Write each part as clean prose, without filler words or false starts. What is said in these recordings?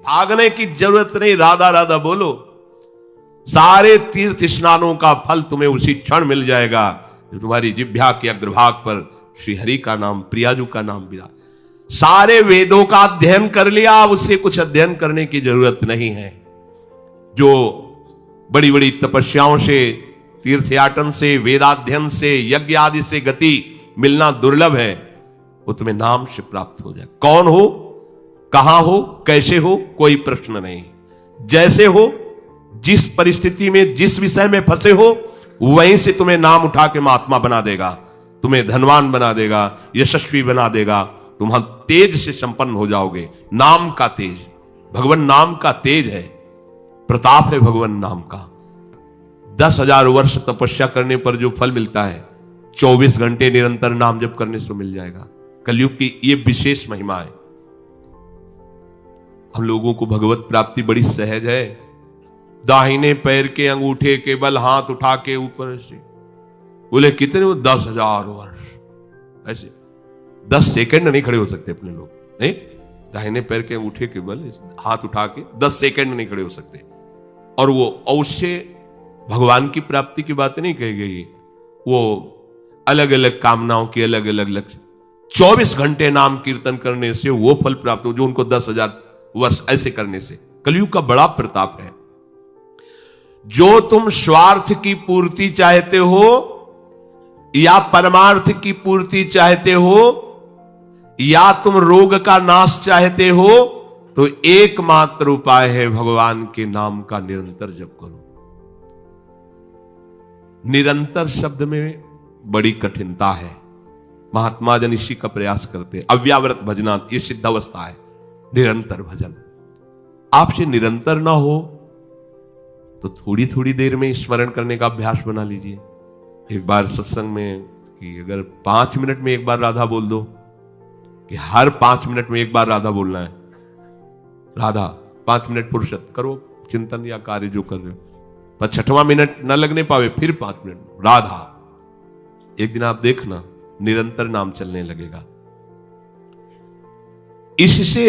भागने की जरूरत नहीं, राधा राधा बोलो, सारे तीर्थ स्नानों का फल तुम्हें उसी क्षण मिल जाएगा जो तुम्हारी जिह्वा के अग्रभाग पर श्री हरि का नाम, प्रियाजू का नाम बिरा। सारे वेदों का अध्ययन कर लिया, अब उससे कुछ अध्ययन करने की जरूरत नहीं है। जो बड़ी बड़ी तपस्याओं से, तीर्थयाटन से, वेदाध्ययन से, यज्ञ आदि से गति मिलना दुर्लभ है, वो तुम्हें नाम से प्राप्त हो जाए। कौन हो, कहां हो, कैसे हो, कोई प्रश्न नहीं। जैसे हो, जिस परिस्थिति में, जिस विषय में फंसे हो, वहीं से तुम्हें नाम उठा के महात्मा बना देगा, तुम्हें धनवान बना देगा, यशस्वी बना देगा, तुम तेज से संपन्न हो जाओगे। नाम का तेज, भगवान नाम का तेज है, प्रताप है भगवान नाम का। 10,000 वर्ष तपस्या करने पर जो फल मिलता है, 24 घंटे निरंतर नाम जप करने से मिल जाएगा। कलयुग की ये विशेष महिमा है। हम लोगों को भगवत प्राप्ति बड़ी सहज है। दाहिने पैर के अंगूठे के बल हाथ उठा के ऊपर से बोले कितने वो 10,000 वर्ष, ऐसे 10 सेकंड नहीं खड़े हो सकते अपने लोग, नहीं, दाहिने पैर के अंगूठे के बल हाथ उठा के 10 सेकंड नहीं खड़े हो सकते। और वो अवश्य भगवान की प्राप्ति की बात नहीं कही गई, वो अलग अलग कामनाओं की अलग अलग लक्ष्य। 24 घंटे नाम कीर्तन करने से वो फल प्राप्त हो जो उनको 10,000 वर्ष ऐसे करने से। कलयुग का बड़ा प्रताप है। जो तुम स्वार्थ की पूर्ति चाहते हो या परमार्थ की पूर्ति चाहते हो या तुम रोग का नाश चाहते हो, तो एकमात्र उपाय है भगवान के नाम का निरंतर जप करो। निरंतर शब्द में बड़ी कठिनता है। महात्मा जन इसी का प्रयास करते हैं। अव्यावृत भजना, ये सिद्ध अवस्था है, निरंतर भजन। आपसे निरंतर ना हो तो थोड़ी थोड़ी देर में स्मरण करने का अभ्यास बना लीजिए। एक बार सत्संग में कि अगर 5 मिनट में एक बार राधा बोल दो, कि हर 5 मिनट में एक बार राधा बोलना है, राधा 5 मिनट फुर्सत करो, चिंतन या कार्य जो कर रहे हो, पर 6वां मिनट न लगने पावे फिर 5 मिनट राधा। एक दिन आप देखना निरंतर नाम चलने लगेगा। इससे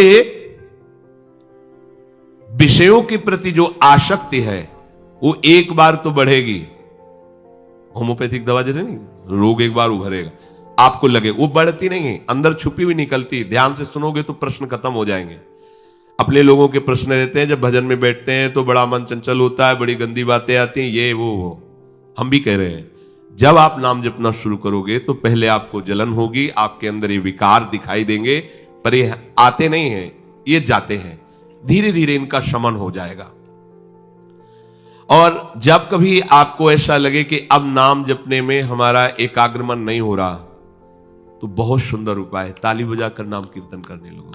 विषयों के प्रति जो आसक्ति है वो एक बार तो बढ़ेगी। होम्योपैथिक दवा जैसे नहीं, रोग एक बार उभरेगा, आपको लगे, वो बढ़ती नहीं है, अंदर छुपी हुई निकलती। ध्यान से सुनोगे तो प्रश्न खत्म हो जाएंगे। अपने लोगों के प्रश्न रहते हैं, जब भजन में बैठते हैं तो बड़ा मन चंचल होता है, बड़ी गंदी बातें आती हैं, ये वो। हम भी कह रहे हैं, जब आप नाम जपना शुरू करोगे तो पहले आपको जलन होगी, आपके अंदर ये विकार दिखाई देंगे, पर ये आते नहीं हैं, ये जाते हैं। धीरे धीरे इनका शमन हो जाएगा। और जब कभी आपको ऐसा लगे कि अब नाम जपने में हमारा एकाग्र मन नहीं हो रहा, तो बहुत सुंदर उपाय है, ताली बजाकर नाम कीर्तन करने लगो।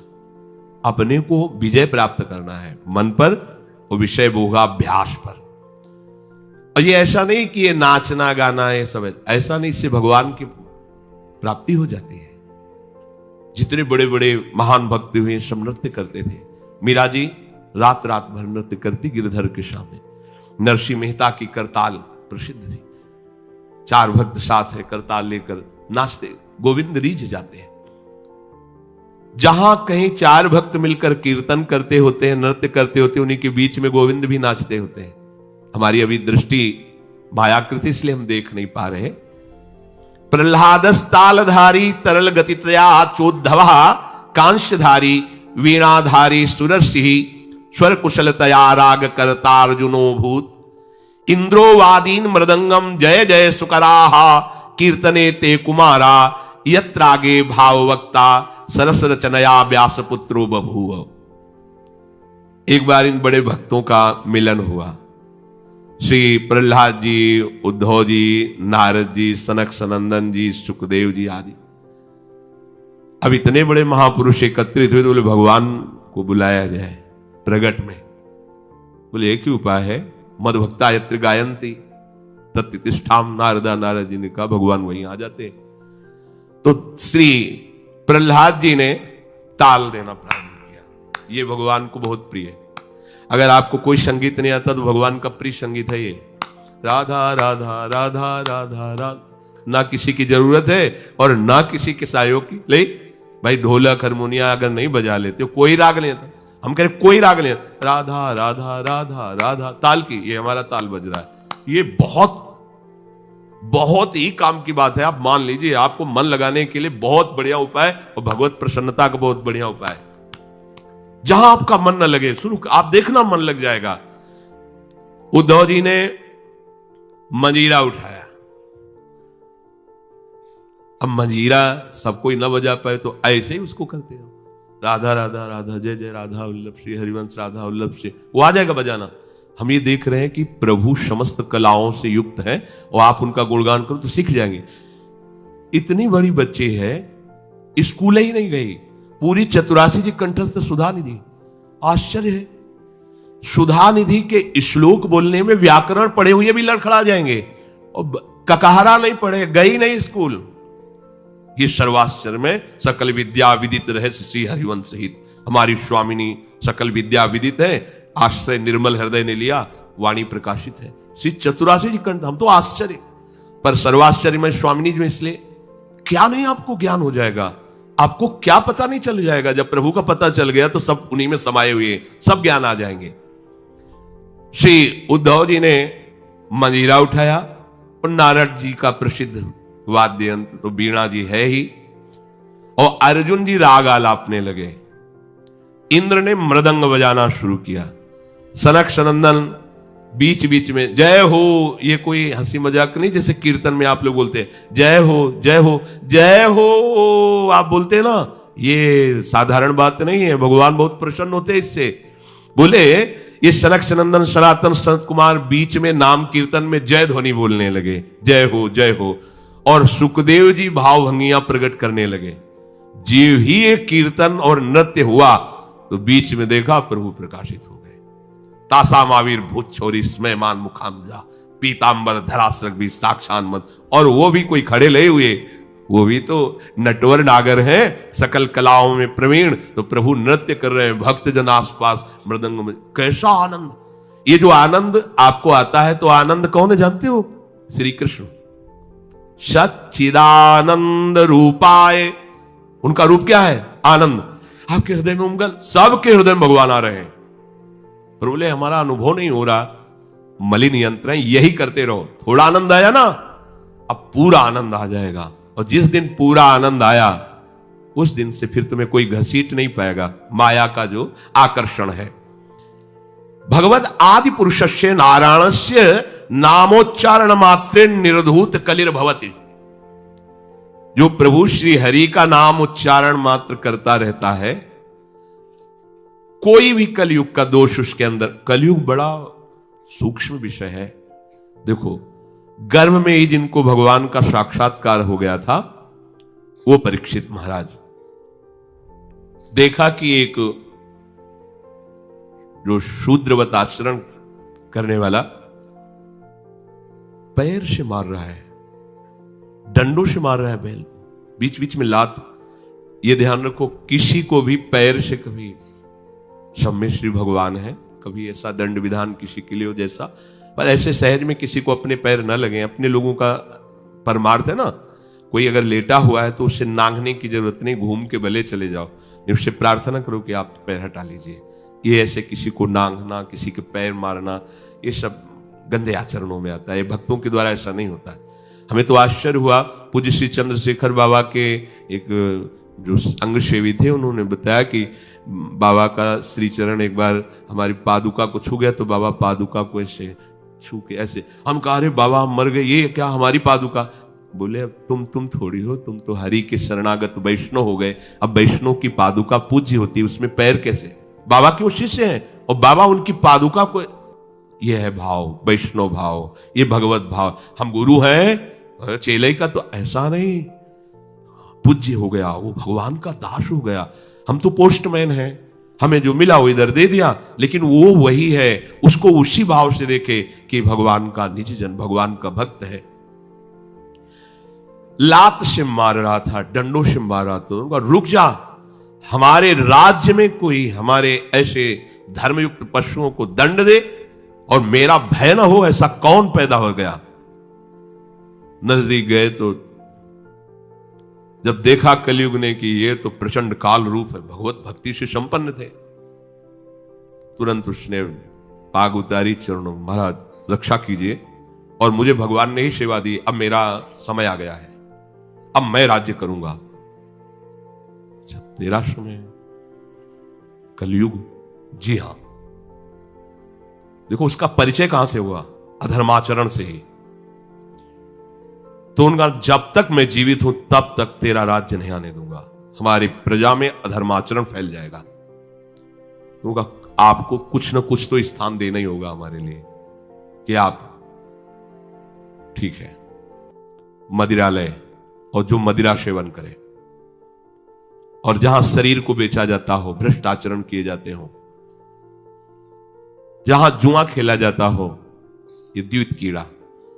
अपने को विजय प्राप्त करना है मन पर और विषय भोगाभ्यास पर। और ये ऐसा नहीं कि ये नाचना गाना है सब, ऐसा नहीं, इससे भगवान की प्राप्ति हो जाती है। जितने बड़े बड़े महान भक्त हुए सब नृत्य करते थे। मीरा जी रात रात भर नृत्य करती गिरधर के सामने। नरसिंह मेहता की करताल प्रसिद्ध थी। 4 भक्त साथ है, करताल लेकर नाचते, गोविंद रीझ जाते हैं। जहां कहीं 4 भक्त मिलकर कीर्तन करते होते हैं, नृत्य करते होते हैं, उन्हीं के बीच में गोविंद भी नाचते होते हैं। हमारी अभी दृष्टि मायाकृति, इसलिए हम देख नहीं पा रहे। प्रह्लादस्तालधारी तरल गतितया चोद्धव कांस्यधारी वीणाधारी सुरसिंह स्वर कुशलतया राग करतार्जुनो भूत इंद्रोवादीन मृदंगम जय जय सुकराहा कीर्तने ते कुमारा यत्रागे भाववक्ता सरस रचनया व्यास पुत्रो बभूव। एक बार इन बड़े भक्तों का मिलन हुआ। श्री प्रहलाद जी, उद्धव जी, नारद जी, सनक सनंदन जी, सुखदेव जी आदि। अब इतने बड़े महापुरुष एकत्रित हुए तो बोले भगवान को बुलाया जाए प्रगट में। बोले एक ही उपाय है, मद भक्ता यत्र गायंती तत्तिष्ठाम। नारदा नारद जी ने कहा भगवान वहीं आ जाते। तो श्री प्रहलाद जी ने ताल देना प्रारंभ किया। ये भगवान को बहुत प्रिय है। अगर आपको कोई संगीत नहीं आता तो भगवान का प्रिय संगीत है ये, राधा राधा राधा राधा राधा। ना किसी की जरूरत है और ना किसी के सहयोग की। ले भाई ढोलक हारमोनिया अगर नहीं बजा लेते, कोई राग लेता, हम कह रहे कोई राग नहीं, राधा राधा राधा राधा ताल की, ये हमारा ताल बज रहा है। ये बहुत बहुत ही काम की बात है। आप मान लीजिए, आपको मन लगाने के लिए बहुत बढ़िया उपाय और भगवत प्रसन्नता का बहुत बढ़िया उपाय। जहां आपका मन न लगे, शुरू आप देखना मन लग जाएगा। उद्धव जी ने मंजीरा उठाया। अब मंजीरा सब कोई न बजा पाए तो ऐसे ही उसको करते हो, राधा राधा राधा जय जय राधा वल्लभ श्री हरिवंश राधा वल्लभ श्री, वो आ जाएगा बजाना। हम ये देख रहे हैं कि प्रभु समस्त कलाओं से युक्त है और आप उनका गुणगान करो तो सीख जाएंगे। इतनी बड़ी बच्ची है, स्कूल ही नहीं गई, पूरी चतुरासी जी कंठस्थ सुधा निधि। आश्चर्य है, सुधा निधि के श्लोक बोलने में व्याकरण पढ़े हुए भी लड़खड़ा जाएंगे, और ककहरा नहीं पढ़े, गई नहीं स्कूल। ये सर्वाश्चर्य में सकल विद्या विदित रहस्य श्री हरिवंश सहित। हमारी स्वामिनी सकल विद्या विदित है, आश्रय निर्मल हृदय ने लिया, वाणी प्रकाशित है। श्री चतुरासी जी कंठ। हम तो आश्चर्य, पर सर्वाश्चर्य में स्वामिनी जो, इसलिए क्या नहीं आपको ज्ञान हो जाएगा, आपको क्या पता नहीं चल जाएगा। जब प्रभु का पता चल गया तो सब उन्हीं में समाये हुए, सब ज्ञान आ जाएंगे। श्री उद्धव जी ने मंजीरा उठाया और नारद जी का प्रसिद्ध वाद्य यंत्र तो वीणा जी है ही, और अर्जुन जी राग आलापने लगे। इंद्र ने मृदंग बजाना शुरू किया। सनक सनंदन बीच बीच में जय हो, ये कोई हंसी मजाक नहीं, जैसे कीर्तन में आप लोग बोलते हैं जय हो जय हो जय हो, आप बोलते हैं ना, ये साधारण बात नहीं है। भगवान बहुत प्रसन्न होते हैं इससे। बोले ये सनक सनंदन सनातन संत कुमार बीच में नाम कीर्तन में जय ध्वनि बोलने लगे, जय हो जय हो, और सुखदेव जी भावभंगियां प्रकट करने लगे। जीव ही एक कीर्तन और नृत्य हुआ तो बीच में देखा प्रभु प्रकाशित हो गए। तासा मावीर भूत छोरी स्मयमान मुखाम जा, पीतांबर धरासरक भी साक्षात मत। और वो भी कोई खड़े लगे हुए, वो भी तो नटवर नागर हैं, सकल कलाओं में प्रवीण, तो प्रभु नृत्य कर रहे हैं, भक्त जन आसपास मृदंग में। कैसा आनंद! ये जो आनंद आपको आता है, तो आनंद कौन है जानते हो? श्री कृष्ण सच्चिदानंद रूपाय। उनका रूप क्या है? आनंद। आपके हृदय में उमगल, सबके हृदय में भगवान आ रहे हैं। पर बोले हमारा अनुभव नहीं हो रहा, मलिन यंत्र है, यही करते रहो। थोड़ा आनंद आया ना, अब पूरा आनंद आ जाएगा। और जिस दिन पूरा आनंद आया, उस दिन से फिर तुम्हें कोई घसीट नहीं पाएगा। माया का जो आकर्षण है। भगवत आदि पुरुषस्य नारायणस्य नामोच्चारण मात्रे निर्धूत कलिर्भवति। जो प्रभु श्री हरि का नाम उच्चारण मात्र करता रहता है, कोई भी कलयुग का दोष उसके अंदर। कलयुग बड़ा सूक्ष्म विषय है। देखो, गर्भ में ही जिनको भगवान का साक्षात्कार हो गया था, वो परीक्षित महाराज, देखा कि एक जो शूद्रवत आचरण करने वाला पैर से मार रहा है, डंडों से मार रहा है बैल, बीच बीच में लात। ये ध्यान रखो, किसी को भी पैर से कभी, सब में श्री भगवान है, कभी ऐसा दंड विधान किसी के लिए हो जैसा, पर ऐसे सहज में किसी को अपने पैर न लगे। अपने लोगों का परमार्थ है ना, कोई अगर लेटा हुआ है तो उसे नांगने की जरूरत नहीं, घूम के भले चले जाओ, उससे प्रार्थना करो कि आप पैर हटा लीजिए। ये ऐसे किसी को नांगना, किसी के पैर मारना, ये सब गंदे आचरणों में आता है। भक्तों के द्वारा ऐसा नहीं होता है। हमें तो आश्चर्य हुआ, पूज्य श्री चंद्रशेखर बाबा के एक जो अंग सेवी थे, उन्होंने बताया कि बाबा का श्री चरण एक बार हमारी पादुका को छू गया, तो बाबा पादुका को ऐसे छू के ऐसे, हम कहा अरे बाबा हम मर गए, ये क्या हमारी पादुका? बोले अब तुम थोड़ी हो, तुम तो हरि के शरणागत वैष्णव हो गए। अब वैष्णव की पादुका पूज्य होती है, उसमें पैर कैसे? बाबा के वो शिष्य हैं और बाबा उनकी पादुका को, ये है भाव, वैष्णव भाव, ये भगवत भाव। हम गुरु हैं, चेले का तो ऐसा नहीं, पूज्य हो गया, वो भगवान का दास हो गया। हम तो पोस्टमैन हैं, हमें जो मिला वो इधर दे दिया, लेकिन वो वही है, उसको उसी भाव से देखे कि भगवान का निज जन, भगवान का भक्त है। लात से मार रहा था, डंडों से मार रहा था, उनका रुक जा, हमारे राज्य में कोई हमारे ऐसे धर्मयुक्त पशुओं को दंड दे और मेरा भय ना हो, ऐसा कौन पैदा हो गया? नजदीक गए तो जब देखा कलयुग ने कि ये तो प्रचंड काल रूप है, भगवत भक्ति से संपन्न थे, तुरंत उसने पाग उतारी, चरणों में, महाराज रक्षा कीजिए, और मुझे भगवान ने ही सेवा दी, अब मेरा समय आ गया है, अब मैं राज्य करूंगा। अच्छा, तेरा समय, कलयुग? जी हां। देखो उसका परिचय कहां से हुआ? अधर्माचरण से ही। तो उनका, जब तक मैं जीवित हूं तब तक तेरा राज्य नहीं आने दूंगा, हमारी प्रजा में अधर्माचरण फैल जाएगा। उनका, आपको कुछ ना कुछ तो स्थान देना ही होगा हमारे लिए कि आप, ठीक है, मदिरालय, और जो मदिरा सेवन करे और जहां शरीर को बेचा जाता हो, भ्रष्ट आचरण किए जाते हो, जहां जुआ खेला जाता हो, ये द्वित कीड़ा,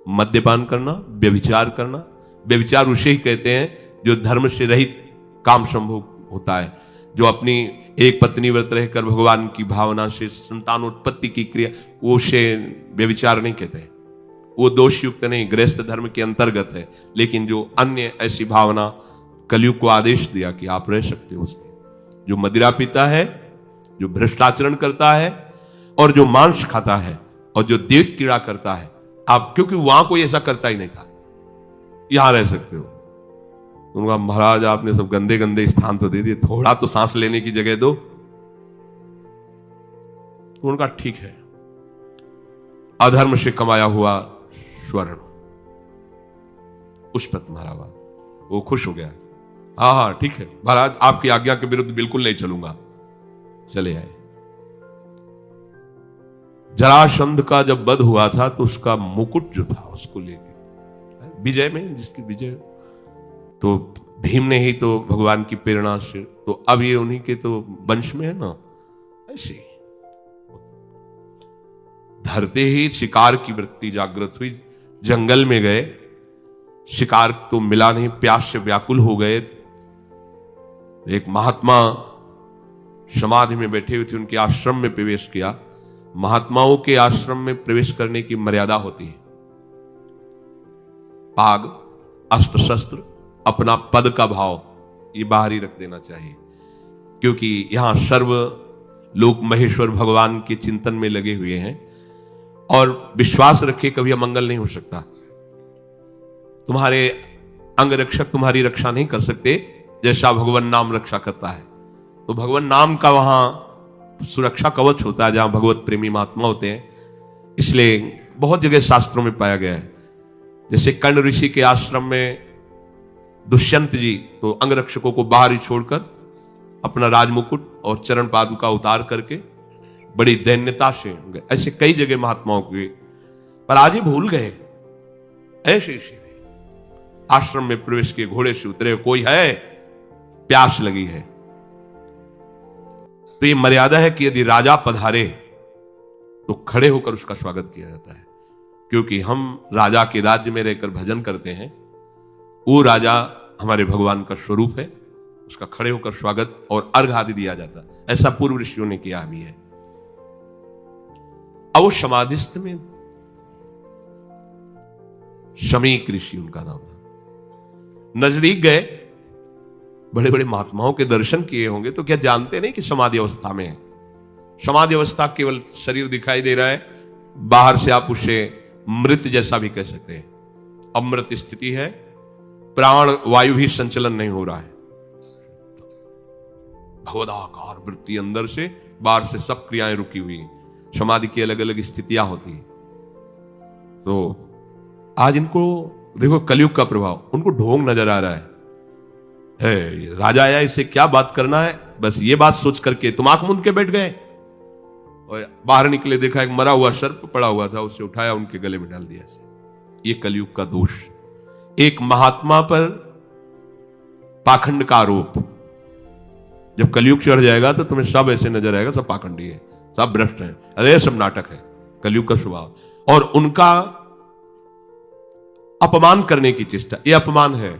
मद्यपान करना, व्यभिचार करना। व्यभिचार उसे ही कहते हैं जो धर्म से रहित काम संभोग होता है, जो अपनी एक पत्नी व्रत रहकर भगवान की भावना से संतानोत्पत्ति की क्रिया, वो उसे व्यभिचार नहीं कहते, वो दोष युक्त नहीं, गृहस्थ धर्म के अंतर्गत है। लेकिन जो अन्य ऐसी भावना, कलयुग को आदेश दिया कि आप रह सकते हो उसमें, जो मदिरा पीता है, जो भ्रष्टाचरण करता है, और जो मांस खाता है, और जो देव कीड़ा करता है, आप, क्योंकि वहां कोई ऐसा करता ही नहीं था, यहां रह सकते हो। उनका, महाराज आपने सब गंदे गंदे स्थान तो दे दिए, थोड़ा तो सांस लेने की जगह दो। उनका, ठीक है, अधर्म से कमाया हुआ स्वर्ण, पुष्पत महाराज वो खुश हो गया, हाँ हाँ ठीक है महाराज, आपकी आज्ञा के विरुद्ध बिल्कुल नहीं चलूंगा। चले आए। जरासंध का जब वध हुआ था तो उसका मुकुट जो था उसको लेके, विजय में जिसकी विजय, तो भीम ने ही तो भगवान की प्रेरणा से, तो अब ये उन्हीं के तो वंश में है ना, ऐसे ही धरते ही शिकार की वृत्ति जागृत हुई। जंगल में गए, शिकार तो मिला नहीं, प्यास से व्याकुल हो गए। एक महात्मा समाधि में बैठे हुए थे, उनके आश्रम में प्रवेश किया। महात्माओं के आश्रम में प्रवेश करने की मर्यादा होती है, पाग, अस्त्र शस्त्र, अपना पद का भाव ये बाहर ही रख देना चाहिए, क्योंकि यहां सर्व लोक महेश्वर भगवान के चिंतन में लगे हुए हैं, और विश्वास रखे कभी अमंगल नहीं हो सकता। तुम्हारे अंग रक्षक तुम्हारी रक्षा नहीं कर सकते जैसा भगवान नाम रक्षा करता है। तो भगवान नाम का वहां सुरक्षा कवच होता है जहां भगवत प्रेमी महात्मा होते हैं। इसलिए बहुत जगह शास्त्रों में पाया गया है, जैसे कर्ण ऋषि के आश्रम में दुष्यंत जी तो अंग रक्षकों को बाहर ही छोड़कर अपना राजमुकुट और चरण पादुका उतार करके बड़ी दैन्यता से गए। ऐसे कई जगह महात्माओं के, पर आज ही भूल गए। ऐसे सीधे आश्रम में प्रवेश किए, घोड़े से उतरे, कोई है, प्यास लगी है। तो ये मर्यादा है कि यदि राजा पधारे तो खड़े होकर उसका स्वागत किया जाता है, क्योंकि हम राजा के राज्य में रहकर भजन करते हैं। वो राजा हमारे भगवान का स्वरूप है, उसका खड़े होकर स्वागत और अर्घ आदि दिया जाता है। ऐसा पूर्व ऋषियों ने किया भी है। अब वो समाधिस्थ में शमीक ऋषि उनका नाम था, नजदीक गए, बड़े बड़े महात्माओं के दर्शन किए होंगे, तो क्या जानते नहीं कि समाधि अवस्था में है। समाधि अवस्था केवल शरीर दिखाई दे रहा है, बाहर से आप उसे मृत जैसा भी कह सकते हैं, अमृत स्थिति है, प्राण वायु भी संचलन नहीं हो रहा है, भगवदाकार वृत्ति अंदर से, बाहर से सब क्रियाएं रुकी हुई। समाधि की अलग अलग स्थितियां होती हैं। तो आज इनको देखो, कलयुग का प्रभाव, उनको ढोंग नजर आ रहा है। राजा आया, इससे क्या बात करना है, बस ये बात सोच करके तुम आंख मूंद के बैठ गए, और बाहर निकले, देखा एक मरा हुआ सर्प पड़ा हुआ था, उसे उठाया, उनके गले में डाल दिया। ऐसे ये कलयुग का दोष। एक महात्मा पर पाखंड का आरोप, जब कलयुग चढ़ जाएगा तो तुम्हें सब ऐसे नजर आएगा, सब पाखंडी है, सब भ्रष्ट हैं, अरे सब नाटक है, कलयुग का स्वभाव। और उनका अपमान करने की चेष्टा, यह अपमान है।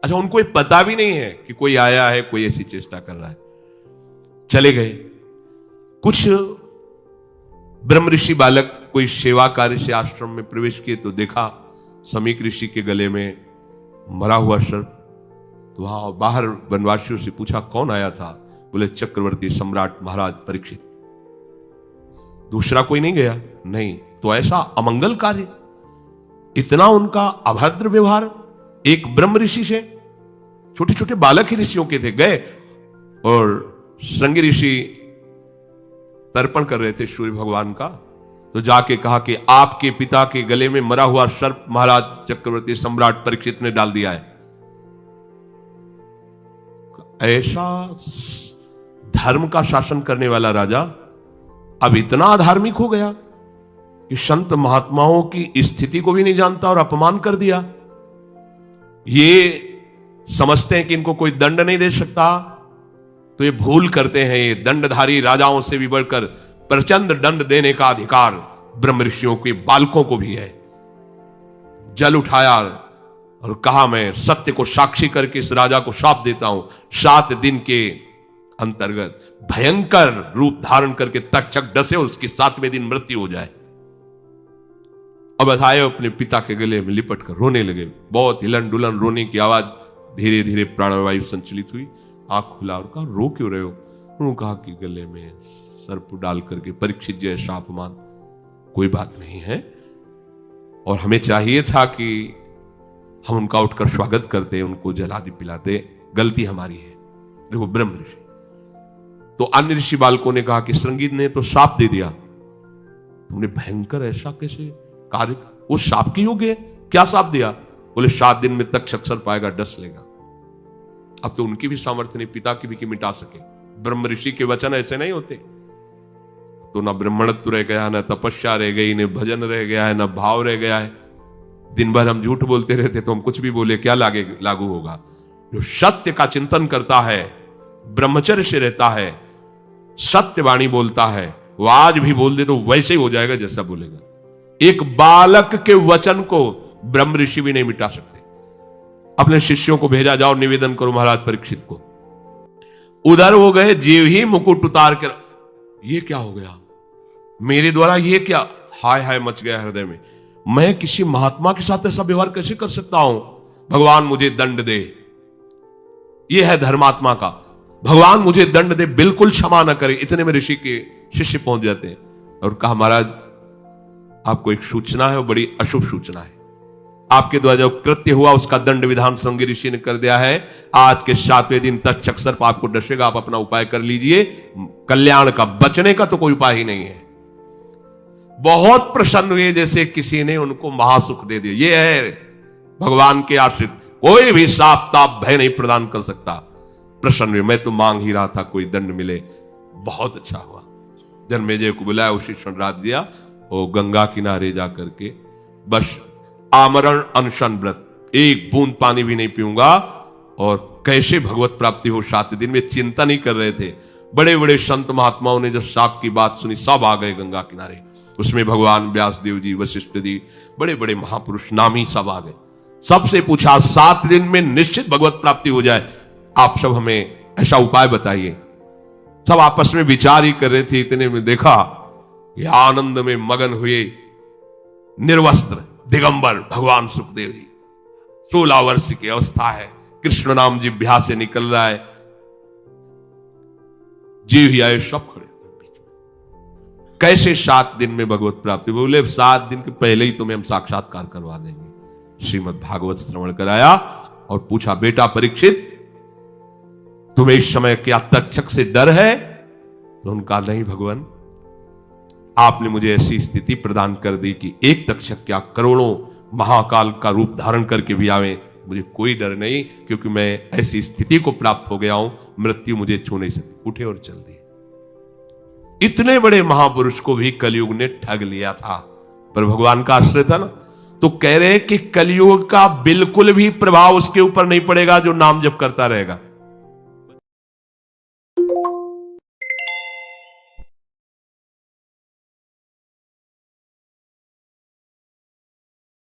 अच्छा, उनको पता भी नहीं है कि कोई आया है, कोई ऐसी चेष्टा कर रहा है। चले गए। कुछ ब्रह्म ऋषि बालक कोई सेवा कार्य से आश्रम में प्रवेश किए, तो देखा समीक ऋषि के गले में मरा हुआ सर्प। तो वहां बाहर वनवासियों से पूछा कौन आया था, बोले चक्रवर्ती सम्राट महाराज परीक्षित। दूसरा कोई नहीं गया? नहीं। तो ऐसा अमंगल कार्य, इतना उनका अभद्र व्यवहार एक ब्रह्म ऋषि से, छोटे छोटे बालक ही ऋषियों के थे, गए और श्रृंगी ऋषि तर्पण कर रहे थे सूर्य भगवान का, तो जाके कहा कि आपके पिता के गले में मरा हुआ सर्प महाराज चक्रवर्ती सम्राट परीक्षित ने डाल दिया है। ऐसा धर्म का शासन करने वाला राजा अब इतना अधार्मिक हो गया कि संत महात्माओं की स्थिति को भी नहीं जानता और अपमान कर दिया। ये समझते हैं कि इनको कोई दंड नहीं दे सकता, तो ये भूल करते हैं। ये दंडधारी राजाओं से भी बढ़कर प्रचंड दंड देने का अधिकार ब्रह्म ऋषियों के बालकों को भी है। जल उठाया और कहा, मैं सत्य को साक्षी करके इस राजा को शाप देता हूं, 7 दिन के अंतर्गत भयंकर रूप धारण करके तक्षक डसे, उसकी 7वें दिन मृत्यु हो जाए। अब आए अपने पिता के गले में लिपट कर रोने लगे। बहुत हिलन डुलन रोने की आवाज, धीरे धीरे प्राणवायु संचलित हुई। आंख खुला और कहा, रो क्यों रहे हो? उन्होंने कहा कि गले में सर्प डाल करके परीक्षित जय शापमान, कोई बात नहीं है, और हमें चाहिए था कि हम उनका उठकर स्वागत करते, उनको जलादि पिलाते, गलती हमारी है। देखो ब्रह्म ऋषि। तो अन्य ऋषि बालकों ने कहा कि श्रृंगी ने तो शाप दे दिया, तुमने भयंकर ऐसा कैसे कार्य, वो शाप के योग्य है? क्या शाप दिया? बोले 7 दिन में तक्षक सर्प आएगा, डस लेगा। अब तो उनकी भी सामर्थ्य नहीं, पिता की भी कि मिटा सके। ब्रह्म ऋषि के वचन ऐसे नहीं होते। तो ना ब्राह्मणत्व रह गया, ना तपस्या रह गई, न भजन रह गया है, ना भाव रह गया है। दिन भर हम झूठ बोलते रहते, तो हम कुछ भी बोले क्या लागू होगा? जो सत्य का चिंतन करता है, ब्रह्मचर्य से रहता है, सत्यवाणी बोलता है, वो आज भी बोल दे तो वैसे ही हो जाएगा जैसा बोलेगा। एक बालक के वचन को ब्रह्म ऋषि भी नहीं मिटा सकते। अपने शिष्यों को भेजा, जाओ निवेदन करो महाराज परीक्षित को। उधर वो गए, जीव ही मुकुट उतार कर, ये क्या हो गया मेरे द्वारा? ये क्या? हाय हाय मच गया हृदय में। मैं किसी महात्मा के साथ ऐसा व्यवहार कैसे कर सकता हूं? भगवान मुझे दंड दे। ये है धर्मात्मा का, भगवान मुझे दंड दे, बिल्कुल क्षमा न करे। इतने में ऋषि के शिष्य पहुंच जाते हैं और कहा, महाराज आपको एक सूचना है, वो बड़ी अशुभ सूचना है। आपके द्वारा जो कृत्य हुआ उसका दंड विधान श्रृंगी ऋषि ने कर दिया है। आज के 7वें दिन तक सर्प आपको डसेगा, आप अपना उपाय कर लीजिए। कल्याण का, बचने का तो कोई उपाय ही नहीं है। बहुत प्रसन्न हुए, जैसे किसी ने उनको महासुख दे दिया। ये है भगवान के आश्रित, कोई भी साप ताप भय नहीं प्रदान कर सकता। प्रसन्न हुए, मैं तो मांग ही रहा था कोई दंड मिले। बहुत अच्छा हुआ। जन्मेजय को बुलाया, उसी क्षण रात दिया, और गंगा किनारे जाकर के बस आमरण अनशन व्रत, एक बूंद पानी भी नहीं पीऊंगा, और कैसे भगवत प्राप्ति हो 7 दिन में चिंता नहीं कर रहे थे। बड़े बड़े संत महात्माओं ने जब साप की बात सुनी, सब आ गए गंगा किनारे। उसमें भगवान व्यासदेव जी, वशिष्ठ जी, बड़े बड़े महापुरुष नामी सब आ गए। सबसे पूछा, 7 दिन में निश्चित भगवत प्राप्ति हो जाए, आप सब हमें ऐसा उपाय बताइए। सब आपस में विचार ही कर रहे थे। इतने में देखा कि आनंद में मगन हुए निर्वस्त्र दिगंबर भगवान सुखदेव जी। 16 वर्ष की अवस्था है, कृष्ण नाम जिह्वा से निकल रहा है, जीव ही आए, सब खड़े बीच में। कैसे 7 दिन में भगवत प्राप्ति? बोले 7 दिन के पहले ही तुम्हें हम साक्षात्कार करवा देंगे। श्रीमद् भागवत श्रवण कराया और पूछा, बेटा परीक्षित तुम्हें इस समय क्या तक्षक से डर है? तो उनका, नहीं भगवान, आपने मुझे ऐसी स्थिति प्रदान कर दी कि एक तक्षक क्या करोड़ों महाकाल का रूप धारण करके भी आवे, मुझे कोई डर नहीं, क्योंकि मैं ऐसी स्थिति को प्राप्त हो गया हूं, मृत्यु मुझे छू नहीं सकती। उठे और चल दिए। इतने बड़े महापुरुष को भी कलयुग ने ठग लिया था, पर भगवान का आश्रय था ना। तो कह रहे कि कलयुग का बिल्कुल भी प्रभाव उसके ऊपर नहीं पड़ेगा जो नाम जप करता रहेगा।